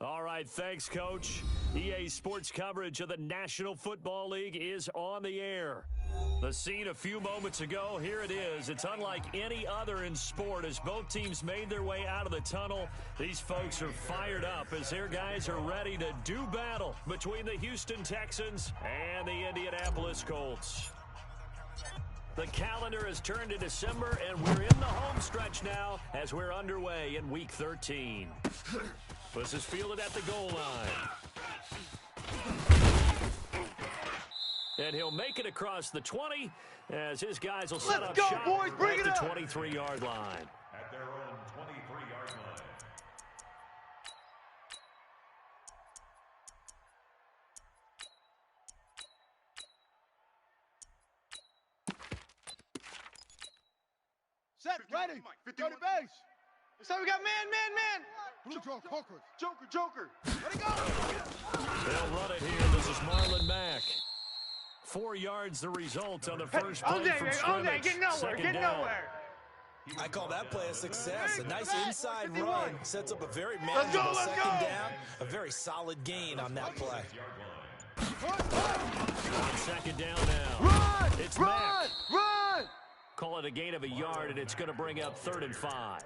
All right, thanks, Coach. EA Sports coverage of the National Football League is on the air. The scene a few moments ago, here it is. It's unlike any other in sport as both teams made their way out of the tunnel. These folks are fired up as their guys are ready to do battle between the Houston Texans and the Indianapolis Colts. The calendar has turned to December, and we're in the home stretch now as we're underway in Week 13. This is fielded at the goal line. And he'll make it across the 20 as his guys will set up shop boys, bring at it the up. 23-yard line. At their own 23-yard line. Set, ready. Go to base. So we got man. Blue Joker. Joker. Let it go. They'll run it here. This is Marlon Mack. 4 yards the result on the first play from scrimmage. Second down. I call that play a success. A nice inside run sets up a very manageable second down. A very solid gain on that play. On second down now. It's Mack. Run! Call it a gain of a yard, and it's going to bring up 3rd and 5.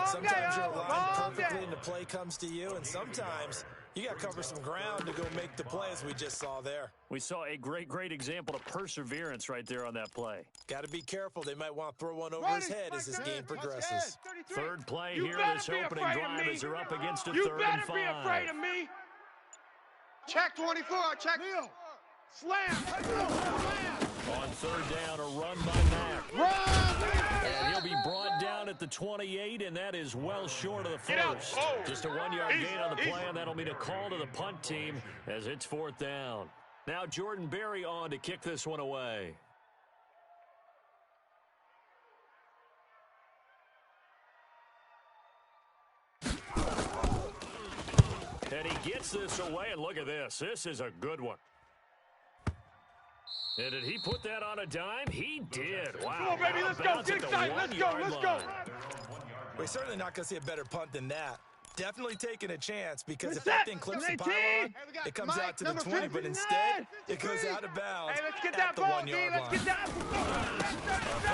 Sometimes you're aligned perfectly and the play comes to you, and sometimes you got to cover some ground to go make the play, as we just saw there. We saw a great example of perseverance right there on that play. Got to be careful. They might want to throw one over his head as this game progresses. Third play here, this opening drive as they're up against a 3rd and 5. You better be afraid of me. Check 24. Check. Slam. On 3rd down, a run by Mack. Run! And he'll be brought down at the 28, and that is well short of the first. Just a 1-yard gain on the play, and that'll mean a call to the punt team as it's 4th down. Now Jordan Berry on to kick this one away. And he gets this away, and look at this. This is a good one. And did he put that on a dime? He did. Wow. Come on, baby, let's go. Get excited. Let's go. We're certainly not going to see a better punt than that. Definitely taking a chance, because if that thing clips the pylon, it comes out to the 20, but instead, it goes out of bounds at the 1-yard line.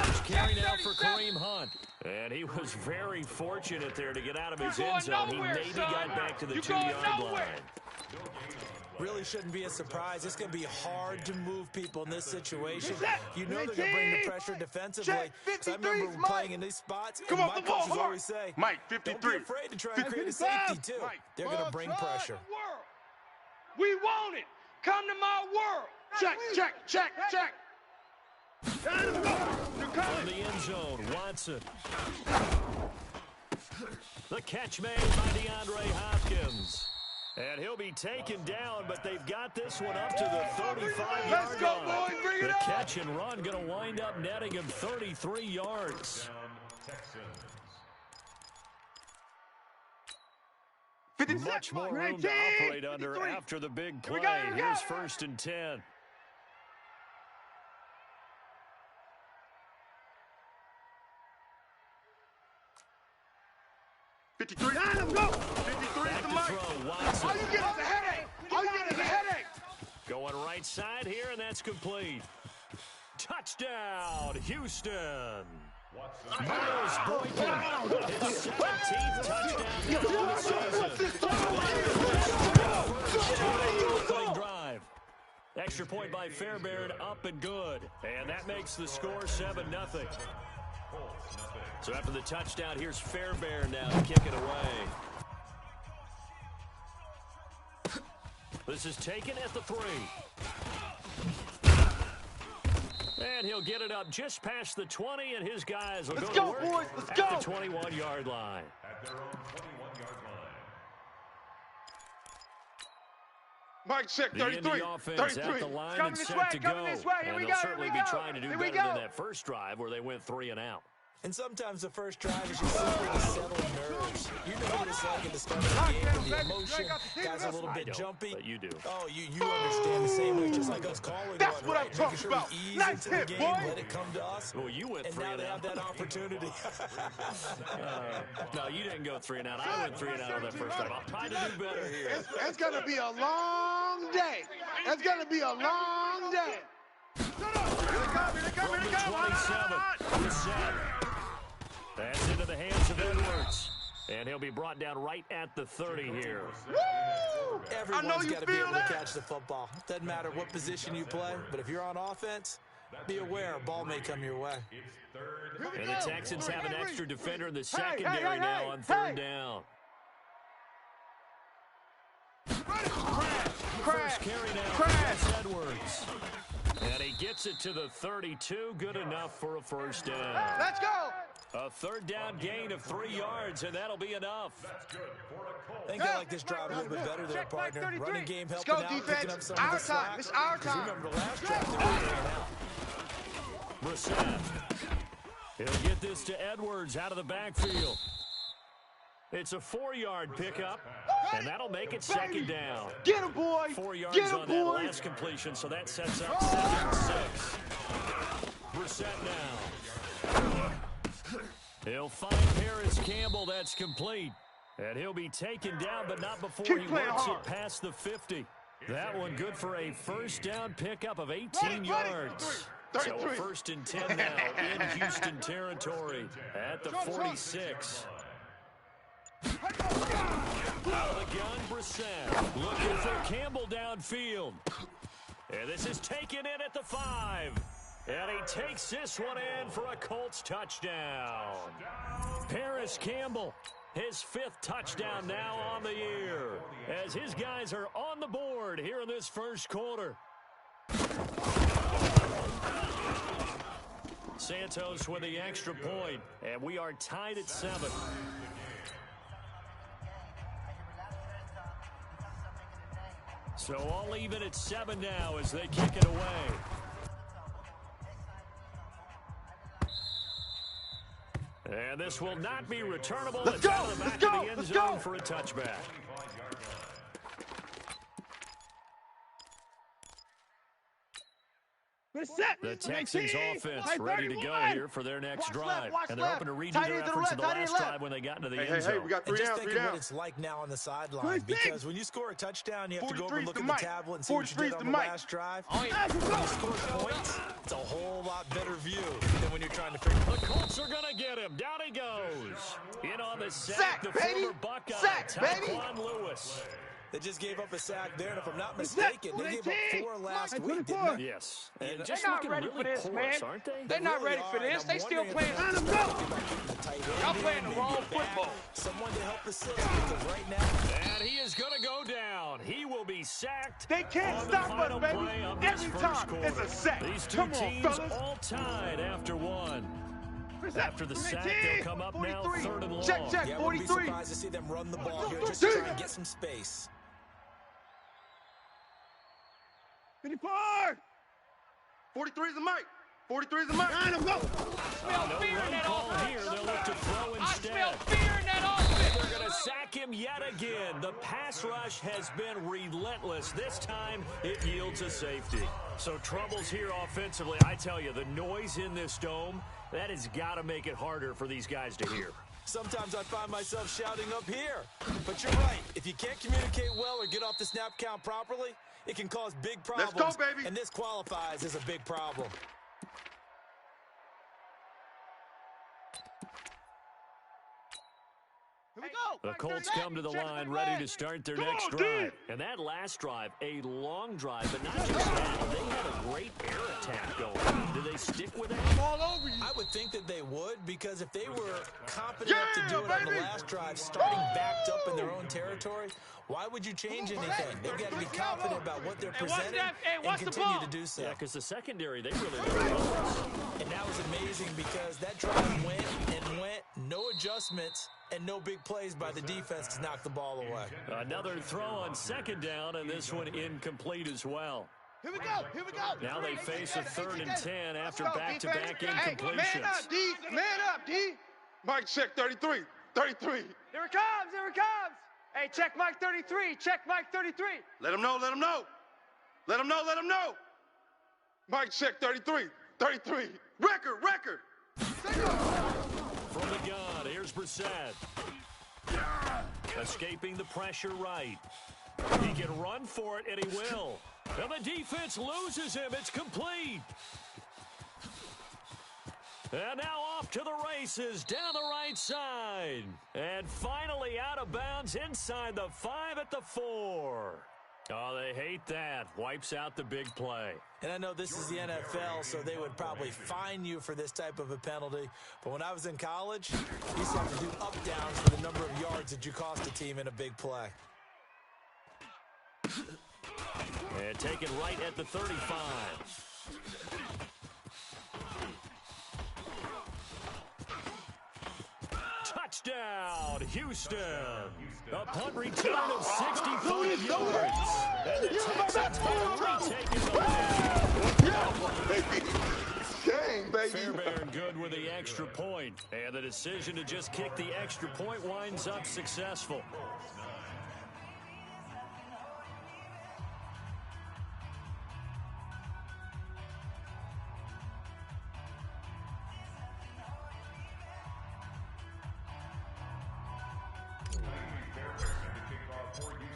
First carry now for Kareem Hunt. And he was very fortunate there to get out of his end zone. He maybe got back to the 2-yard line. Really shouldn't be a surprise. It's going to be hard to move people in this situation. You know they're going to bring the pressure defensively. So I remember playing in these spots, and my coaches always say, Mike, 53. Don't be afraid to try and create a safety, too. They're going to bring pressure. We want it. Come to my world. Check. From the end zone, Watson. The catch made by DeAndre Hopkins. And he'll be taken down, but they've got this one up to the 35-yard Let's go, line. boys. Bring it The up. catch and run going to wind up netting him 33 yards. Much more room to operate under after the big play. Here's 1st and 10. Let's go. 53 is the mark. Watson. All you get is a headache. Going right side here, and that's complete. Touchdown, Houston. Miles Boykin, his 17th touchdown of the season. Drive. Extra point by Fairbairn, up and good. And that makes the score 7-0. So after the touchdown, here's Fairbairn now to kick it away. This is taken at the 3. And he'll get it up just past the 20, and his guys will go to work boys. Let's at go. the 21-yard line. At their own 21-yard line. Mike, check. The 33. Indy offense at the line and set to go. And they'll certainly be trying to do better than that first drive where they went 3 and out. And sometimes the first drive is just simply to settle nerves. You know what it's like at the start of the game with the emotion. Guys are a little bit jumpy. But you do. Oh, you understand the same way, just like us calling That's one, what right? I'm talking Making sure about. we ease Nice into hit, the game, boy. let it come to us. Well, you went and 3 now and they out. have that opportunity. No, you didn't go 3 and out. I went 3 and out on that first drive. I'll try to do better here. It's going to be a long day. It's going to be a long day. From the 27, Brissett. That's into the hands of Edwards. And he'll be brought down right at the 30 here. Woo! Everyone's got to be able to catch the football. Doesn't matter what position you play, but if you're on offense, be aware a ball may come your way. And the Texans have an extra defender in the secondary now on 3rd down. First carry now for Edwards. And he gets it to the 32. Good enough for a first down. Let's go. A 3rd down gain of 3 yards, and that'll be enough. I think I like this drive a little bit better there, partner. Running game helping Let's go, out, picking up defense. some of the slack. It's our time. Remember the last drive they were laying out. Brissett. He'll get this to Edwards out of the backfield. It's a 4-yard pickup, and that'll make it 2nd down. Get him, boy. 4 yards Get him, on that boy. last completion, so that sets up 2nd and 6. Brissett now. He'll find Paris Campbell. That's complete. And he'll be taken down, but not before he works it past the 50. That one good for a first down pickup of 18 yards. So a 1st and 10 now in Houston territory at the 46. Out of the gun, Brissett. Looking for Campbell downfield. And this is taken in at the 5. And he takes this one in for a Colts touchdown. Paris Campbell, his 5th touchdown now on the year, as his guys are on the board here in this first quarter. Santos with the extra point, and we are tied at 7. So all even at 7 now as they kick it away. And this will not be returnable. Let's It's go! out of the back of the end zone for a touchback. The Texans offense ready to go here for their next drive. And they're hoping to redo their efforts in the last drive when they got into the end zone. Hey, we got 3 down, 3 Think down. of what it's like now on the sideline, because when you score a touchdown, you have to go over and look at the tablet and see what you did on the last drive. When you score points, it's a whole lot better view than when you're trying to figure The Colts are going to get him. Down he goes. In on the sack, the baby. former Buckeye, Sack, baby. Tyquan Lewis. They just gave up a sack there, and if I'm not mistaken, they gave up 4 last week, didn't they? Yes. And And they're just not looking ready really for this, porous, man. aren't they? They're not ready for this. They still playing. Y'all playing the wrong football. Someone to help assist, because right now, And he is going to go down. He will be sacked. They can't on the stop final us, baby. play of this Every first time quarter. it's a sack. These two Come on, teams fellas. all tied after 1. After the sack, they'll come up now 3rd and long. Check, check. yeah, I wouldn't be 43. surprised to see them run the ball here just to try and get some space. 54. 43 is the mic. 43 is the mic. I smell No fear in run that call offense. here. They'll look to throw I instead. smell fear in that offense. They're going to sack him yet again. The pass rush has been relentless. This time, it yields a safety. So troubles here offensively. I tell you, the noise in this dome, that has got to make it harder for these guys to hear. Sometimes I find myself shouting up here. But you're right. If you can't communicate well or get off the snap count properly, it can cause big problems. Let's go, baby. And this qualifies as a big problem. Here we go. The Colts come to the line ready to start their next drive. And that last drive, a long drive, but not just that. They had a great air attack going. Do they stick with it? All over you. I would think that they would, because if they were confident enough to do it on the last drive, starting backed up in their own territory, why would you change anything? They've got to be confident about what they're presenting and continue to do so. Yeah, because the secondary, they really don't know. And that was amazing, because that drive went and went, no adjustments, and no big plays by the defense to knock the ball away. Another throw on 2nd down, and this one incomplete as well. Here we go. Here we go. Now they face a 3rd and 10 after back-to-back incompletions. Man up, D. Man up, D. Mike, check 33. 33. Here it comes. Here it comes. Hey, check Mike 33. Check Mike 33. Let him know. Let him know. Let him know. Let him know. Mike, check 33. 33. Record. From the gun, here's Brissett. Escaping the pressure right. He can run for it, and he will. And the defense loses him. It's complete. And now off to the races, down the right side. And finally out of bounds inside the 5 at the 4. Oh, they hate that. Wipes out the big play. And I know this is the NFL, so they would probably fine you for this type of a penalty. But when I was in college, you used to have to do up-downs for the number of yards that you cost a team in a big play. And taken right at the 35. Touchdown, Houston. A punt return of 65 yards. And the Texans finally taking the lead. Gang, baby. Fairbairn good with the extra point. And the decision to just kick the extra point winds up successful.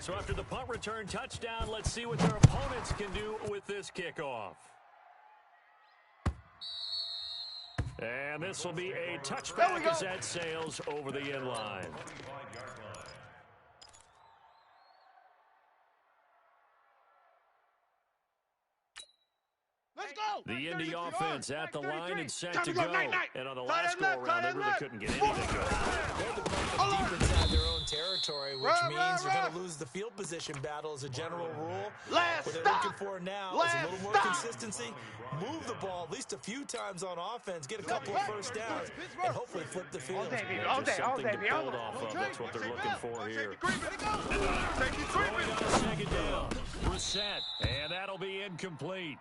So after the punt return touchdown, let's see what their opponents can do with this kickoff. And this will be a touchback as that sails over the end line. Let's go. The Indy offense at the line and set to go. And on the last go-around, they really couldn't get anything going. Deep inside their own territory, which means you're going to lose the field position battle as a general rule. What they're looking for now is a little more consistency. Move the ball at least a few times on offense, get a couple of first downs, and hopefully flip the field. Just something to build off of. That's what they're looking for here. Throwing on a second down. Brissett, and that'll be incomplete.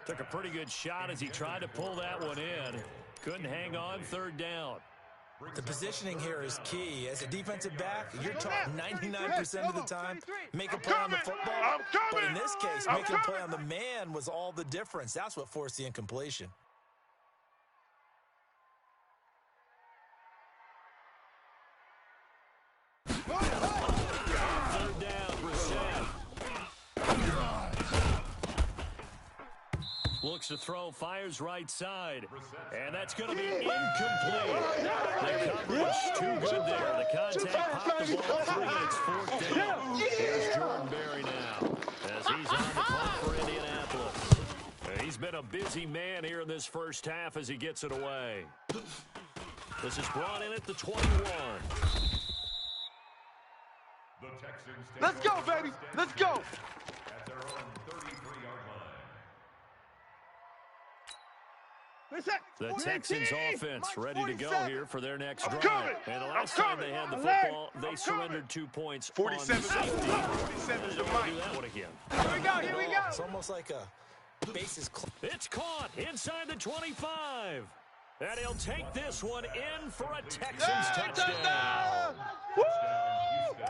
Took a pretty good shot as he tried to pull that one in. Couldn't hang on 3rd down. The positioning here is key. As a defensive back, you're taught 99% of the time, make a play on the football. But in this case, making a play on the man was all the difference. That's what forced the incompletion. Third down, Brissett. Looks to throw, fires right side. And that's going to be incomplete. The coverage too good there. The contact popped the ball free, and it's 4th down. Here's Jordan Berry now as he's on the clock for Indianapolis. He's been a busy man here in this first half as he gets it away. This is brought in at the 21. The Texans Let's go, baby. Let's go. at their own 33-yard line. The Texans offense ready to go here for their next drive. And the last time they had the football, they surrendered 2 points 47 on safety. 47 They don't want to do that one again. Here we go. Here we go. It's almost like a bases clear. It's caught inside the 25. And he'll take this one in for a Texans touchdown.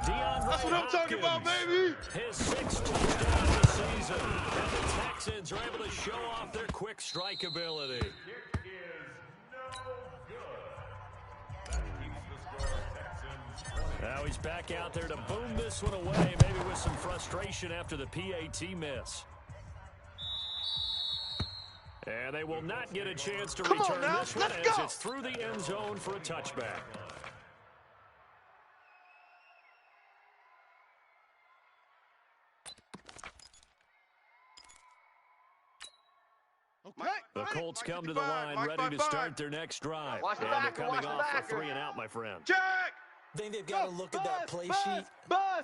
DeAndre That's what I'm talking about, baby. His 6th touchdown of the season. And the Texans are able to show off their quick strike ability. Now he's back out there to boom this one away, maybe with some frustration after the PAT miss. And they will not get a chance to return this one as it's through the end zone for a touchback. The Colts come to the line ready to start their next drive. And they're coming off a 3 and out, my friend. Jack! I think they've got to look at that play sheet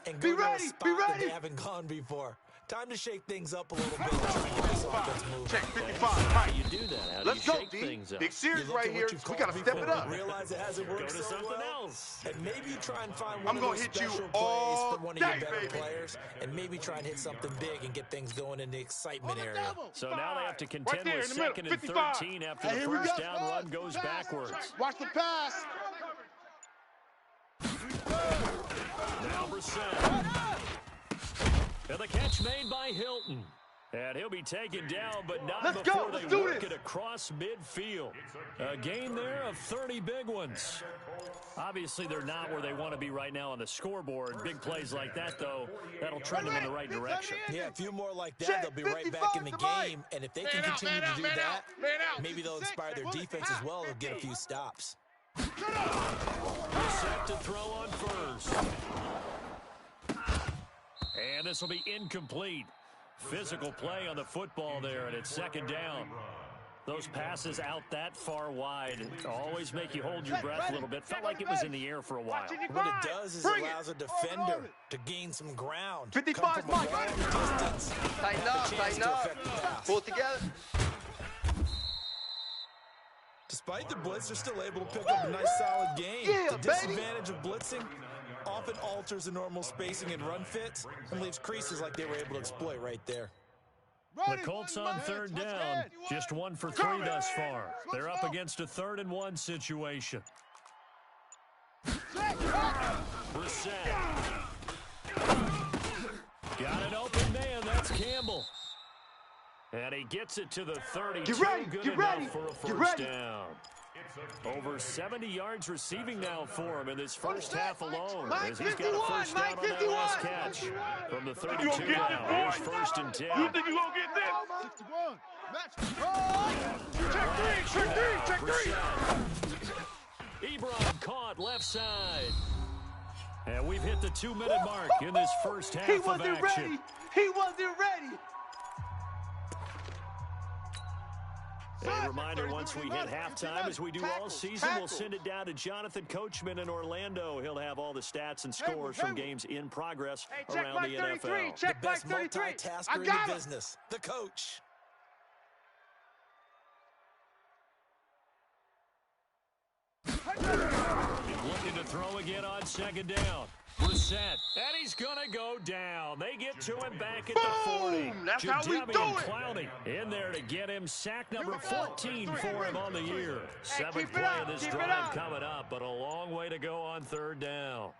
and go to a spot that they haven't gone before. Time to shake things up a little bit and try and get this 55. Check 55. Mike. You do that. How Let's do you go, shake D. things up? Big series right here. We got to step it up. Realize it hasn't worked Go to so something well. else. And maybe you try and find one I'm of gonna those hit you special all plays from one of your day, better baby. players, and maybe try and hit something big and get things going in the excitement area. So now they have to contend there, with in the middle, 2nd and 55. 13 after Hey, the here we first go. down run goes backwards. Watch the pass. Now Brissett. And the catch made by Hilton. And he'll be taken down, but not Let's before go. they Let's do work this. it across midfield. A game there of 30 big ones. Obviously, they're not where they want to be right now on the scoreboard. Big plays like that, though, that'll trend them in the right direction. Yeah, a few more like that, they'll be right back in the game. And if they can continue to do that, maybe they'll inspire their defense as well and get a few stops. Set to throw on first. And this will be incomplete. Physical play on the football there, and it's 2nd down. Those passes out that far wide always make you hold your breath a little bit. Felt like it was in the air for a while. What it does is it allows a defender to gain some ground. 55 come from a long distance. Tighten up, tighten up. Pull it together. Despite the blitz, they're still able to pick up a nice solid game. Yeah, The disadvantage of blitzing often alters the normal spacing and run fits and leaves creases like they were able to exploit right there. The Colts on 3rd down, just 1 for 3 thus far. They're up against a 3rd and 1 situation. Brissett. Got an open man, that's Campbell. And he gets it to the 32. Get ready, Good get enough ready, for a get first ready. down. Over 70 yards receiving now for him in this first half alone. Mike As he's got a 51, first down Mike on that 51. last catch. From the 32 You gonna get now, this, here's boy? 1st and 10. You think you gonna get this? 61. Match. Check three. Ebron caught left side. And we've hit the 2-minute mark in this first half He of wasn't action. ready. He wasn't ready. A reminder, once we hit halftime, as we do all season, we'll send it down to Jonathan Coachman in Orlando. He'll have all the stats and scores from games in progress around the NFL. The best multitasker in the business, the coach. Looking to throw again on 2nd down. Brissett, and he's going to go down. They get to him back at the 40. That's how we do Jadeveon it. Clowney in there to get him sack number 14 for him on the year. 7th keep it play up, of this keep it drive up. coming up, but a long way to go on 3rd down.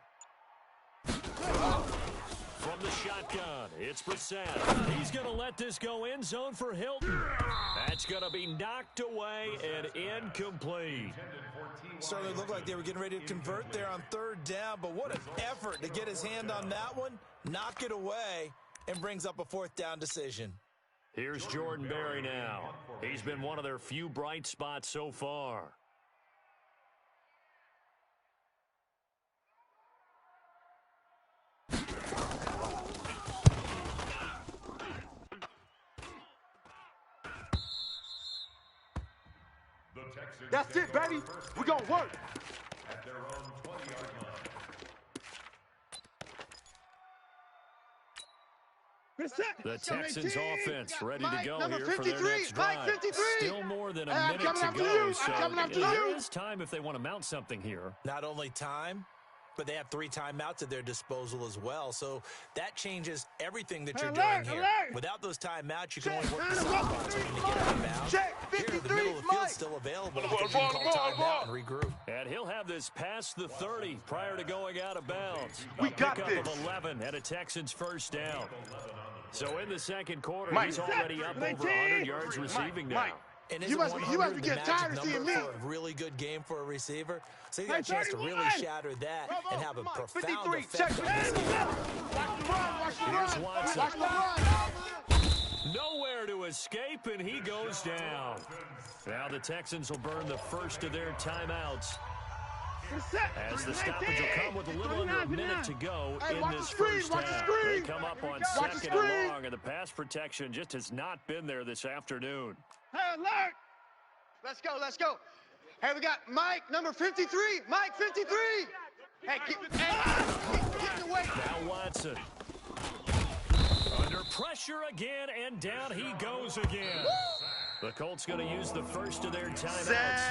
From the shotgun, it's Brissett. He's going to let this go end zone for Hilton. That's going to be knocked away and incomplete. Certainly looked like they were getting ready to convert there on 3rd down, but what an effort to get his hand on that one, knock it away, and brings up a 4th down decision. Here's Jordan Berry now. He's been one of their few bright spots so far. That's it, baby. We're going to work. At their own 20-yard line. The Texans offense ready to go number here for their 53, next Mike drive. 53. Still more than a Hey, I'm minute coming to after go, you. I'm so coming after there you. is time if they want to mount something here. Not only time, but they have 3 timeouts at their disposal as well. So that changes everything that you're doing here. Without those timeouts, you can only work the stop so you can get out of bounds. Check, Here, the 53, middle of the field's Mike. still available because you can call timeout and regroup. And he'll have this past the 30 prior to going out of bounds. We got pickup this. of 11 and a Texans first down. So in the 2nd quarter, Mike. he's already up over 100 yards receiving now. Mike. And You must be 100 the getting magic tired of seeing number me. for a really good game for a receiver? So you got a chance to really shatter that and have a profound 53, effect check. on this game. Here's Watson. Watch the run. Nowhere to escape, and he goes down. Now the Texans will burn the first of their timeouts as the stoppage will come with a little under a minute to go Hey, in watch this the screen, first watch the half. screen. They come up on Watch the 2nd and screen. long, and the pass protection just has not been there this afternoon. Hey, alert. Let's go, let's go. Hey, we got Mike, number 53. Mike, 53. Hey, get in the way. Now Watson. Under pressure again, and down he goes again. The Colts going to use the first of their timeouts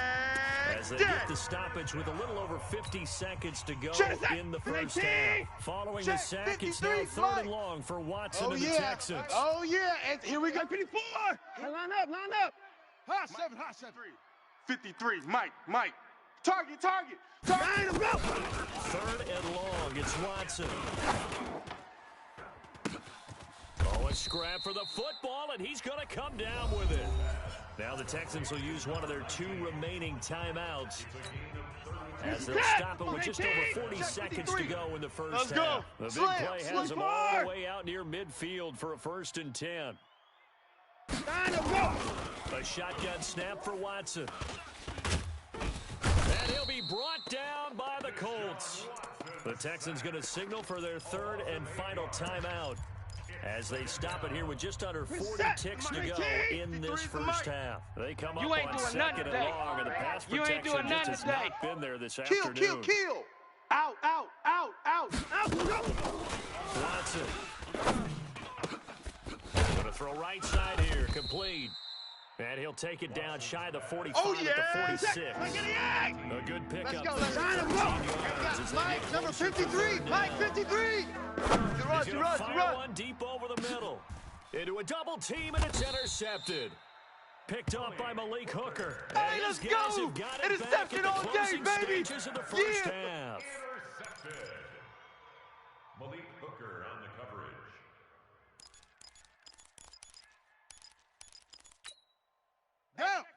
as they get the stoppage with a little over 50 seconds to go in the first half. Following the sack, it's now 3rd and long for Watson and the Texans. Oh, yeah, and here we go. 54. Line up. High seven. 53, Mike. Target. 3rd and long, it's Watson. Oh, a scrap for the football, and he's going to come down with it. Now the Texans will use one of their 2 remaining timeouts as they'll stop it with just over 40 seconds to go in the first half. The big play has them all the way out near midfield for a 1st and 10. A shotgun snap for Watson. And he'll be brought down by the Colts. The Texans going to signal for their 3rd and final timeout as they stop it here with just under 40 ticks to go in this first half. They come up on 2nd and long, and the pass protection just has not been there this afternoon. Kill. Out. Watson. Going to throw right side here, complete. And he'll take it down shy of the 45 at the 46. A good pickup. Mike, number 53. Mike, 53. He's going to fire one deep over the middle. Into a double team, and it's intercepted. Picked off by Malik Hooker. Hey, let's go. Intercepted all day, baby. Of the first half. Intercepted. Malik Hooker on the coverage.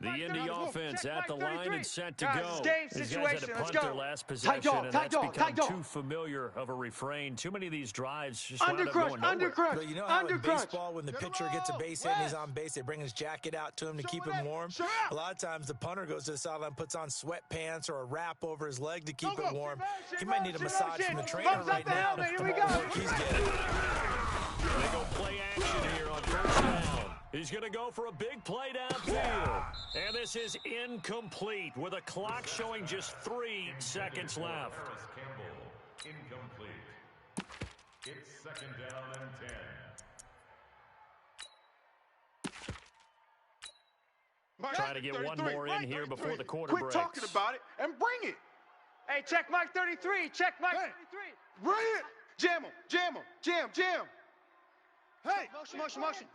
The Indy offense at the line and set to go. These guys had to punt their last possession, and that's become too familiar of a refrain. Too many of these drives just wound up going nowhere. But you know how in baseball, when the pitcher gets a base hit and he's on base, they bring his jacket out to him to keep him warm? A lot of times the punter goes to the sideline, puts on sweatpants or a wrap over his leg to keep it warm. He might need a massage from the trainer right now. The more work he's getting. They go play action here on 1st down. He's going to go for a big play downfield. And this is incomplete with a clock showing just 3 seconds left. Harris Campbell, incomplete. It's 2nd down and 10. Trying to get one more in here before the quarter breaks. Quit talking about it and bring it. Hey, check Mike 33. Check Mike 33. Bring it. Jam him. Hey. Motion.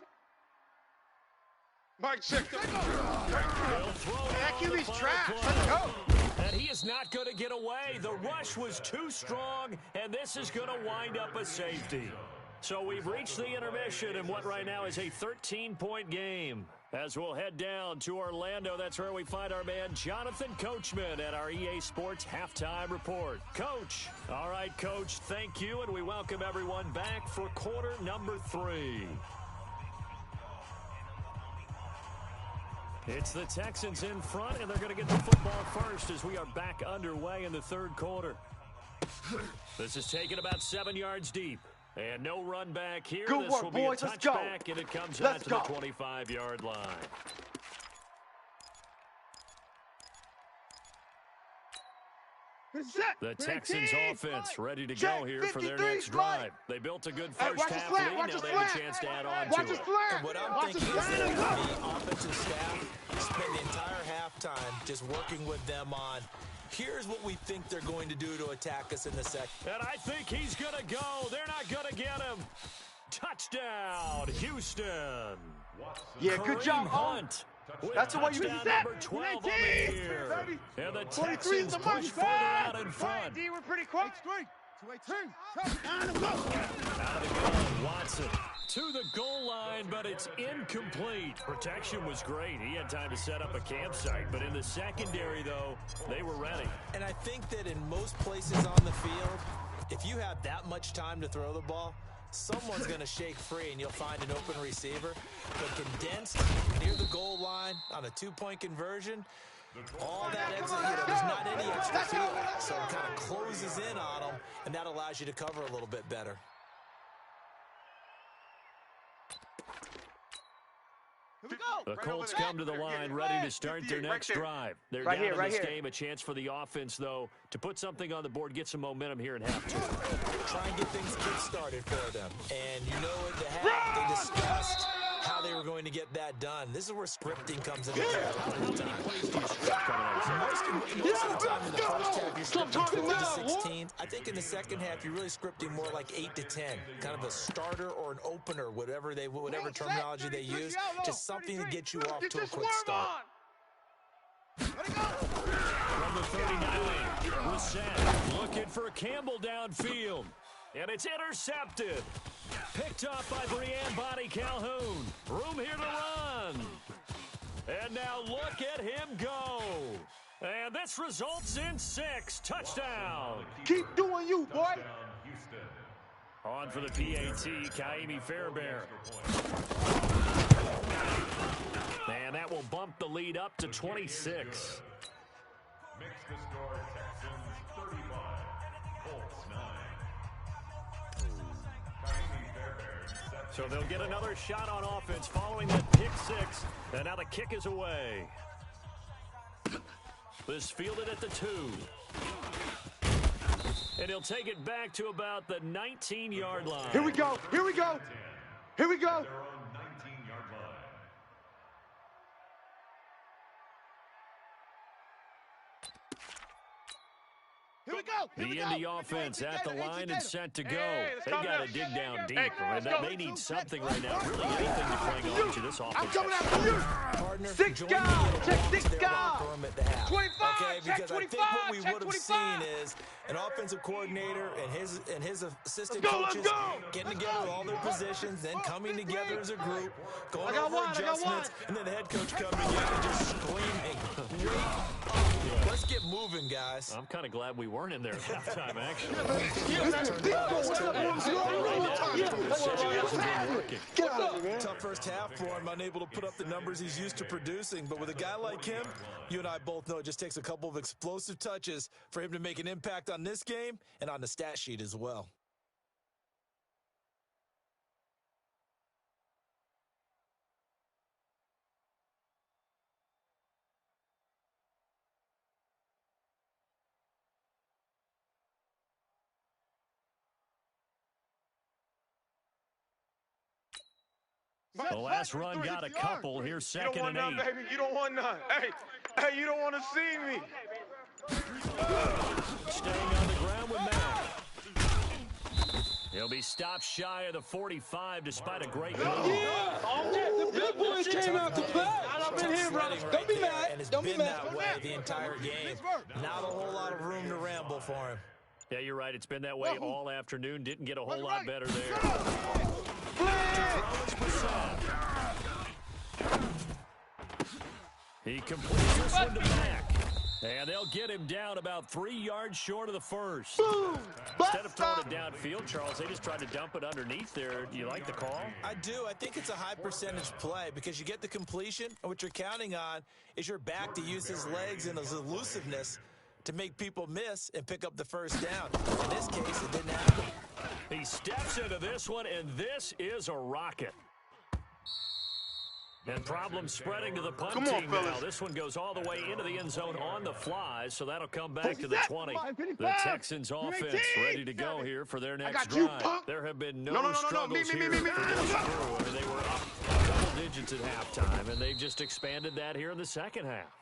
Mike, check them. That QB's trash. Let's go. And he is not going to get away. The rush was too strong, and this is going to wind up a safety. So we've reached the intermission in what right now is a 13-point game. As we'll head down to Orlando, that's where we find our man Jonathan Coachman at our EA Sports Halftime Report. Coach. All right, Coach, thank you, and we welcome everyone back for quarter number 3. It's the Texans in front, and they're going to get the football first as we are back underway in the 3rd quarter. This is taken about 7 yards deep. And no run back here. Good work, boys. Let's go. And it comes out to the 25-yard line. The Texans offense ready to go here for their next drive. They built a good first half lead. Now they have a chance to add on to it. And what I'm thinking is that the offensive staff spend the entire halftime just working with them on, here's what we think they're going to do to attack us in the second. And I think he's going to go. They're not going to get him. Touchdown, Houston. Yeah, good job, Hunt. That's the way you touchdown number 12 on the year. And the Texans push further out in front. D, we're pretty quick. Out of the gun, Watson to the goal line, but it's incomplete. Protection was great. He had time to set up a campsite, but in the secondary, though, they were ready. And I think that in most places on the field, if you have that much time to throw the ball, someone's going to shake free and you'll find an open receiver. But condensed near the goal line on a 2-point conversion, all that exit, there's not any extra field. So it kind of closes in on them, and that allows you to cover a little bit better. The Colts come to the line ready to start their next drive. They're down in this game. A chance for the offense, though, to put something on the board, get some momentum here in half two. Try and get things kick-started for them. And you know at the half, they discussed how they were going to get that done. This is where scripting comes into play a lot of the time. Most of the time in the first half, you're scripting 12 to 16. I think in the second half, you're really scripting more like 8 to 10. Kind of a starter or an opener, whatever terminology they use. Just something to get you off to a quick start. Number 39 was set. Looking for Campbell downfield. And it's intercepted. Picked up by Brianne Bonnie Calhoun. Room here to run. And now look at him go. And this results in 6. Touchdown. Keep doing you, boy. On for the PAT, Kaimi Fairbairn. And that will bump the lead up to 26. Makes the score Texans 35, Colts 9. So they'll get another shot on offense following that pick 6. And now the kick is away. This fielded at the 2. And he'll take it back to about the 19-yard line. Here we go. Here we go. Here we go. They're on 19-yard line. Here we go. The Indy offense at the line and set to go. They got to dig down deep. They need something right now. Really anything to cling on to this offense. I'm coming after you. Partner, 6 guys. Check 6 guys. 25. 25. Because Check 25. I think what we would have 25. seen is an offensive coordinator and his assistant coaches getting together with all their positions, then coming together as a group, going over adjustments, and then the head coach coming in and just screaming, "Wake up! Let's get moving, guys." I'm kind of glad we weren't in there at halftime, actually. Tough first half for him, unable to put up the numbers he's used to producing. But with a guy like him, you and I both know it just takes a couple of explosive touches for him to make an impact on this game and on the stat sheet as well. The last run got a couple. Here's second and 8. You don't want none, baby. You don't want none. Hey, you don't want to see me. Staying on the ground with Mack. He'll be stopped shy of the 45 despite a great goal. The big boys came out to play. I've been here, brother. Don't be mad. And it's been that way the entire game. Not a whole lot of room to ramble for him. Yeah, you're right. It's been that way all afternoon. Didn't get a whole lot better there. He completes this one to Mack. And they'll get him down about 3 yards short of the first. Instead of throwing it downfield, Charles, they just tried to dump it underneath there. Do you like the call? I do. I think it's a high percentage play because you get the completion, and what you're counting on is your back to use his legs and his elusiveness to make people miss and pick up the first down. In this case, it didn't happen. He steps into this one, and this is a rocket. And problems spreading to the punt team now. This one goes all the way into the end zone on the fly, so that'll come back to the 20. The Texans offense ready to go here for their next drive. There have been no struggles here for this crew. I mean, they were up double digits at halftime, and they've just expanded that here in the second half.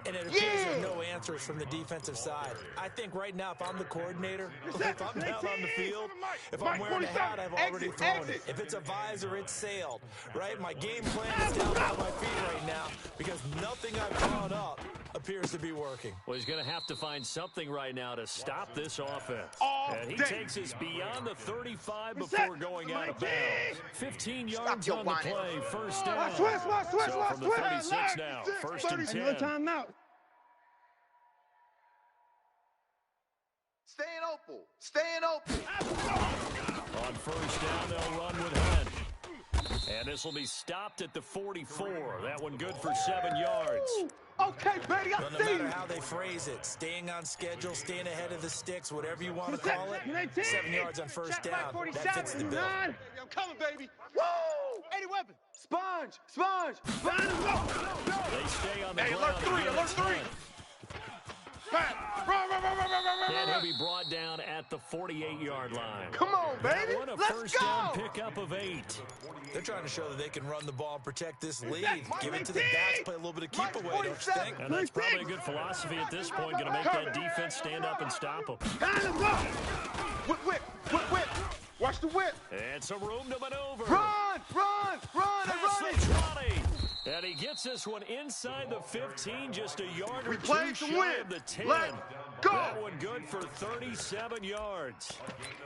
And it appears there's no answers from the defensive side. I think right now, if I'm the coordinator, if I'm down on the field, if I'm wearing a hat, I've already thrown it. If it's a visor, it's sailed, right? My game plan is down on my feet right now because nothing I've drawn up appears to be working. Well, he's going to have to find something right now to stop this offense. And he takes us beyond the 35 before going out of bounds. 15 yards on the play, first down. So from the 36 now, first and 10. Timeout. Staying open. On first down, they'll run with Hunt. And this will be stopped at the 44. That one good for 7 yards. Okay, baby, I But no see matter you. how they phrase it, staying on schedule, staying ahead of the sticks, whatever you want to call it, 7 yards on first down, that fits the bill. I'm coming, baby. Woo! 80 weapon. Sponge. Sponge. Sponge. Go. They stay on the Hey, ground. alert 3. And he'll be brought down at the 48-yard line. Come on, baby. That one a Let's first go. down pickup of 8. They're trying to show that they can run the ball and protect this lead. Give it to the backs, play a little bit of keep away, don't you think? And that's probably a good philosophy at this point, going to make that defense stand up and stop them. Whip. Watch the whip. And some room to maneuver. Run. Pass to 20. And he gets this one inside the 15, just a yard or two shy of the 10. Let's go. That one good for 37 yards.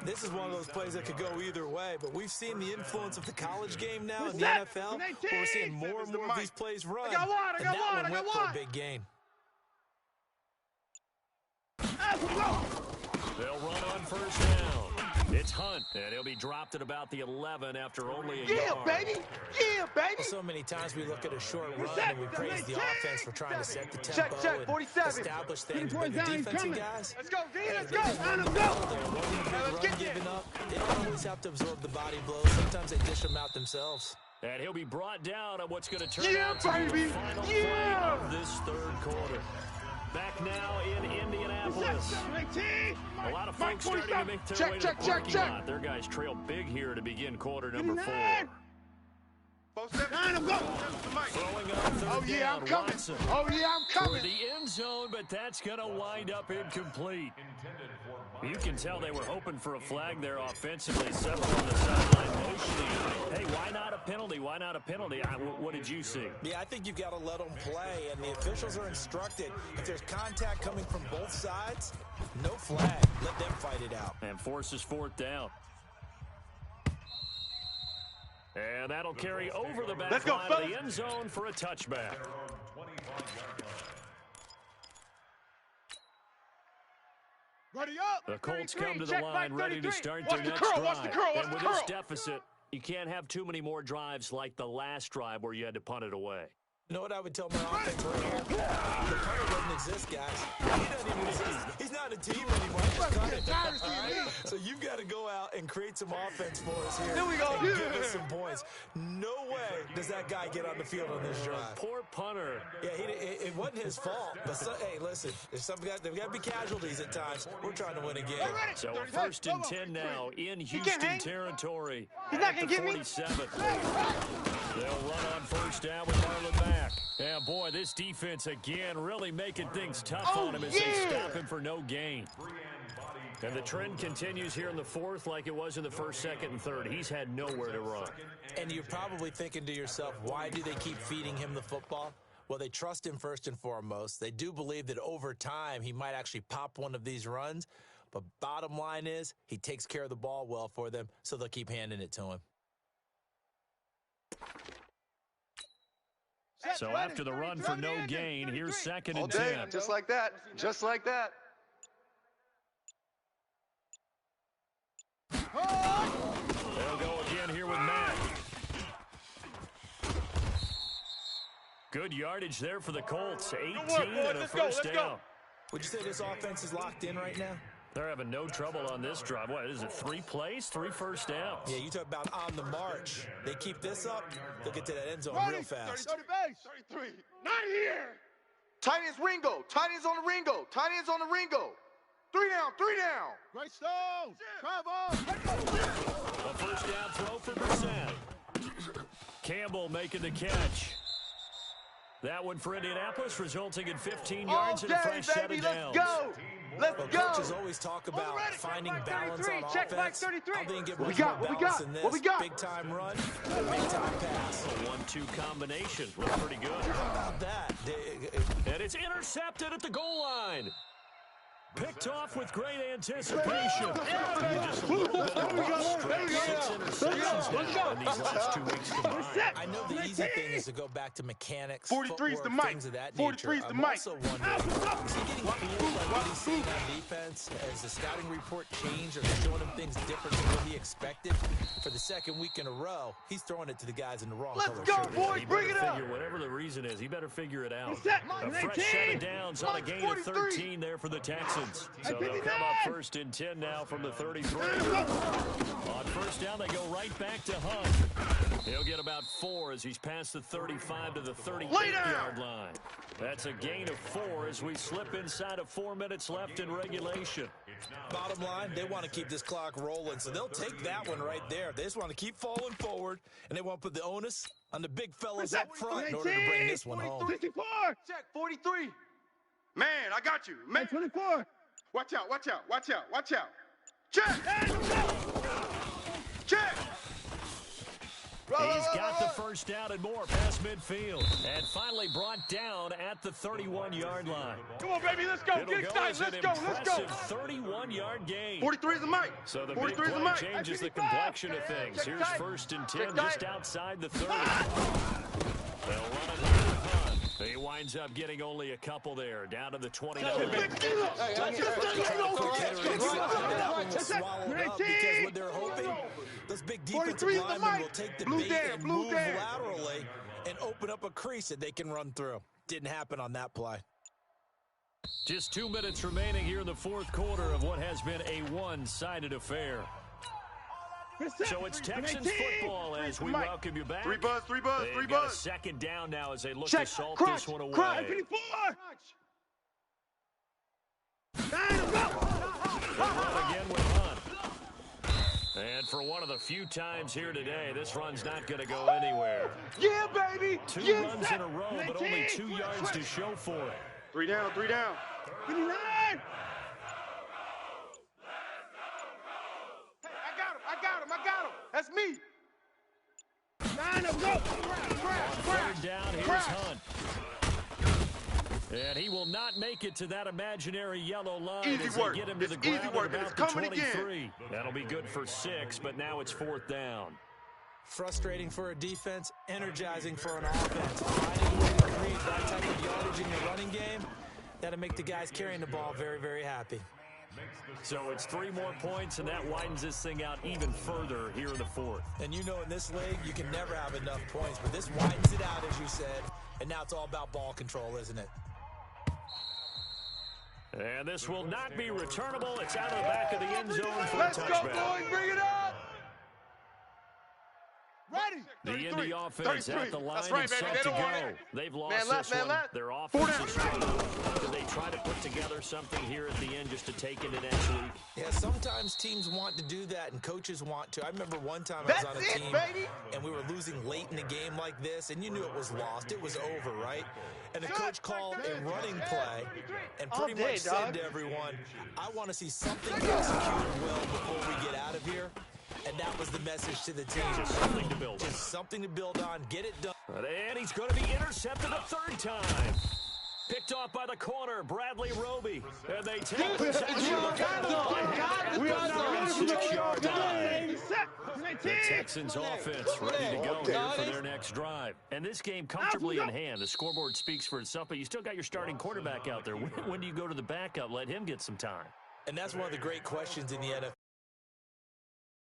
This is one of those plays that could go either way, but we've seen the influence of the college game now in the NFL. We're seeing more and more of these plays run. I got one. And that one went for a big gain. They'll run on first down. It's Hunt, and he'll be dropped at about the 11 after only a yard. Yeah, baby. Well, so many times we look at a short run and we praise the offense for trying to set the tempo Check, 47. and establish things. But the defensive guys, Let's go, D. Let's go. let's get giving up. They don't always have to absorb the body blows. Sometimes they dish them out themselves. And he'll be brought down on what's going to turn out to be the final play of this third quarter. Back now in Indianapolis. A lot of folks starting to make their way to the parking lot. Their guys trail big here to begin quarter number 4. Throwing up third down, Watson. I'm For the end zone, but that's going to wind up incomplete. You can tell they were hoping for a flag there offensively. Several on the sideline motioning. Hey, why not a penalty? Why not a penalty? What did you see? Yeah, I think you've got to let them play, and the officials are instructed. If there's contact coming from both sides, no flag. Let them fight it out. And forces fourth down. And that'll carry over the back line of the end zone for a touchback. Ready up. The Colts come to the line, ready to start their next drive. And with this deficit, you can't have too many more drives like the last drive where you had to punt it away. You know what I would tell my offense right here? The punter doesn't exist, guys. He doesn't even exist. He's not a team anymore. So you've got to go out and create some offense for us here. There we go. And give us some points. No way does that guy get on the field on this drive. Poor punter. Yeah, it wasn't his fault. But hey, listen, if some guys, there's got to be casualties at times. We're trying to win a game. So first and 10 now in Houston territory. He's not going to get me. 47. They'll run on first down with Marlon Mack. Yeah, boy, this defense again really making things tough on him as they stop him for no gain. And the trend continues here in the fourth like it was in the first, second, and third. He's had nowhere to run. And you're probably thinking to yourself, why do they keep feeding him the football? Well, they trust him first and foremost. They do believe that over time he might actually pop one of these runs. But bottom line is he takes care of the ball well for them, so they'll keep handing it to him. So after the run for no gain, here's second and 10. Just like that. Just like that. They'll go again here with Mack. Good yardage there for the Colts. 18 and a first down. Would you say this offense is locked in right now? They're having no trouble on this drive. What is it, 3 plays, 3 first downs? Yeah, you talk about on the march. They keep this up, they'll get to that end zone real fast. 33. Not here. Tight end's Ringo. Tight end's on the Ringo. Tight end's on the Ringo. 3 down. 3 down. Great Stones. Travel. A first down throw for Brissett. Campbell making the catch. That one for Indianapolis, resulting in 15 yards and a fresh set of downs. Let's go. Let's go. Coaches always talk about finding balance on offense. How they can get much more balance in this. Big-time run, big-time pass. A 1-2 combination. Looks pretty good. How about that? And it's intercepted at the goal line. Picked off with great anticipation. Just a little bit of rough stretch. 6 interceptions now in these last 2 weeks combined. I know the easy thing is to go back to mechanics, 43's the mic. things of that nature. 43's the I'm mic. also wondering, is he getting feels like what he's seeing on defense? Has the scouting report changed? Are they showing him things different than what he expected? For the second week in a row, he's throwing it to the guys in the wrong color shirt. Boys, bring it up. Whatever the reason is, he better figure it out. A fresh set of downs on a gain of 13 there for the Texans. Texans. So they'll come up 1st and 10 now from the 33. On first down, they go right back to Hunt. He'll get about 4 as he's past the 35 to the 38-yard line. That's a gain of 4 as we slip inside of 4 minutes left in regulation. Bottom line, they want to keep this clock rolling, so they'll take that one right there. They just want to keep falling forward, and they want to put the onus on the big fellas up front in order to bring this one home. 54. Check, 43. Man, I got you. Man, 24. Watch out, watch out, watch out, watch out. Check. Check. He's got the first down and more past midfield. And finally brought down at the 31-yard line. Come on, baby, let's go. It'll Get excited. Let's go, let's go. 31-yard gain. 43 is the mic. So the big play changes the complexion of things. Here's 1st and 10 just outside the 30. They'll run it with Hunt. He winds up getting only a couple there, down to the 29. Because what they're hoping, those big defensive linemen will take the bait and move laterally and open up a crease that they can run through. Didn't happen on that play. Just 2 minutes remaining here in the 4th quarter of what has been a one-sided affair. So it's Texans football as we welcome you back. 3 buzz, 3 buzz, 3 got a buzz. second down now as they look to salt this one away. Again with Hunt. And for one of the few times here today, this run's not going to go anywhere. Yeah, baby. 2 runs in a row, but only 2 yards to show for it. 3 down, 3 down. 59. I got him. That's me. 9 of go. Third down, here's Hunt. And he will not make it to that imaginary yellow line as they get him to the ground at about the 23. That'll be good for 6, but now it's 4th down. Frustrating for a defense, energizing for an offense. Finding a way to create that type of yardage in your running game, that'll make the guys carrying the ball very, very happy. So it's 3 more points, and that widens this thing out even further here in the 4th. And you know in this league, you can never have enough points, but this widens it out, as you said, and now it's all about ball control, isn't it? And this will not be returnable. It's out of the back of the end zone for a touchback. Let's go, boys. Bring it up. Ready. The Indy offense at the line and set to go. They've lost this one. Their offense is struggling. Did they try to put together something here at the end just to take into next week? Yeah, sometimes teams want to do that and coaches want to. I remember one time I was on a team and we were losing late in the game like this, and you knew it was lost. It was over, right? And the coach called a running play and pretty much said to everyone, I want to see something executed well before we get out of here. And that was the message to the team. Just something to build on. Just something to build on. Get it done. And he's going to be intercepted a 3rd time. Picked off by the corner, Bradley Roby. And they take possession. The Texans offense ready to go here for their next drive. And this game comfortably in hand. The scoreboard speaks for itself, but you still got your starting quarterback out there. When do you go to the backup? Let him get some time. And that's one of the great questions in the NFL.